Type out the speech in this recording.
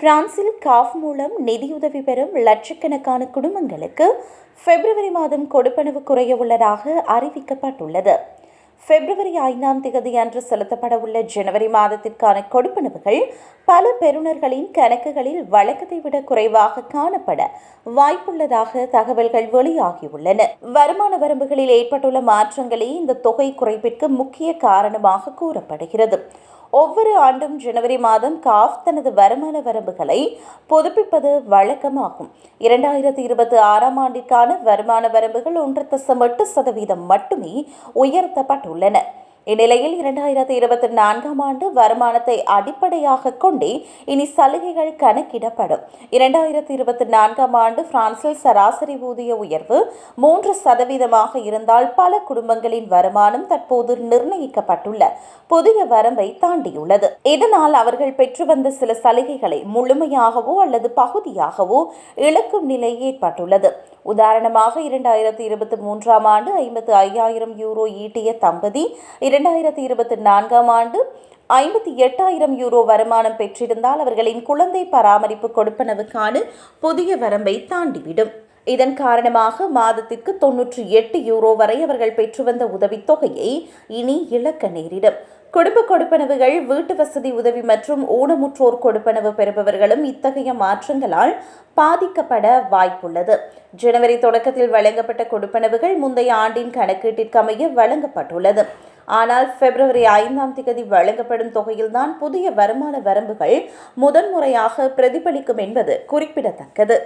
பிரான்சில் காஃப் மூலம் நிதியுதவி பெறும் லட்சக்கணக்கான குடும்பங்களுக்கு பிப்ரவரி மாதம் கொடுப்பனவு குறைய உள்ளதாக அறிவிக்கப்பட்டுள்ளது. பிப்ரவரி 5ஆம் தேதி அன்று செலுத்தப்படவுள்ள ஜனவரி மாதத்திற்கான கொடுப்பனவுகள் பல பெறுநர்களின் கணக்குகளில் வழக்கத்தை விட குறைவாக காணப்பட வாய்ப்புள்ளதாக தகவல்கள் வெளியாகியுள்ளன. வருமான வரம்புகளில் ஏற்பட்டுள்ள மாற்றங்களே இந்த தொகை குறைப்பிற்கு முக்கிய காரணமாக கூறப்படுகிறது. ஒவ்வொரு ஆண்டும் ஜனவரி மாதம் காஃப் தனது வருமான வரம்புகளை புதுப்பிப்பது வழக்கமாகும். 2026ஆம் ஆண்டிற்கான வருமான வரம்புகள் 1.8% மட்டுமே உயர்த்தப்பட்டுள்ளன. இந்நிலையில் 2024ஆம் ஆண்டு வருமானத்தை அடிப்படையாக கொண்டே இனி சலுகைகள் கணக்கிடப்படும். 2024ஆம் ஆண்டு பிரான்சில் சராசரி ஊதிய உயர்வு 3% இருந்தால் பல குடும்பங்களின் வருமானம் தற்போது நிர்ணயிக்கப்பட்டுள்ள புதிய வரம்பை தாண்டியுள்ளது. இதனால் அவர்கள் பெற்று வந்த சில சலுகைகளை முழுமையாகவோ அல்லது பகுதியாகவோ இழக்கும் நிலை ஏற்பட்டுள்ளது. உதாரணமாக 2023ஆம் ஆண்டு 55,000 யூரோ ஈட்டிய தம்பதி 2024ஆம் ஆண்டு 58,000 யூரோ வருமானம் பெற்றிருந்தால் அவர்களின் குழந்தை பராமரிப்பு கொடுப்பனவுக்கான புதிய வரம்பை தாண்டிவிடும். இதன் காரணமாக மாதத்திற்கு 98 யூரோ வரை அவர்கள் பெற்று வந்த உதவித்தொகையை இனி இழக்க நேரிடும். குடும்ப கொடுப்பனவுகள், வீட்டு வசதி உதவி மற்றும் ஊனமுற்றோர் கொடுப்பனவு பெறுபவர்களும் இத்தகைய மாற்றங்களால் பாதிக்கப்பட வாய்ப்புள்ளது. ஜனவரி தொடக்கத்தில் வழங்கப்பட்ட கொடுப்பனவுகள் முந்தைய ஆண்டின் கணக்கீட்டிற்கமைய வழங்கப்பட்டுள்ளது. ஆனால் பிப்ரவரி 5ஆம் தேதி வழங்கப்படும் தொகையில்தான் புதிய வருமான வரம்புகள் முதன்முறையாக பிரதிபலிக்கும் என்பது குறிப்பிடத்தக்கது.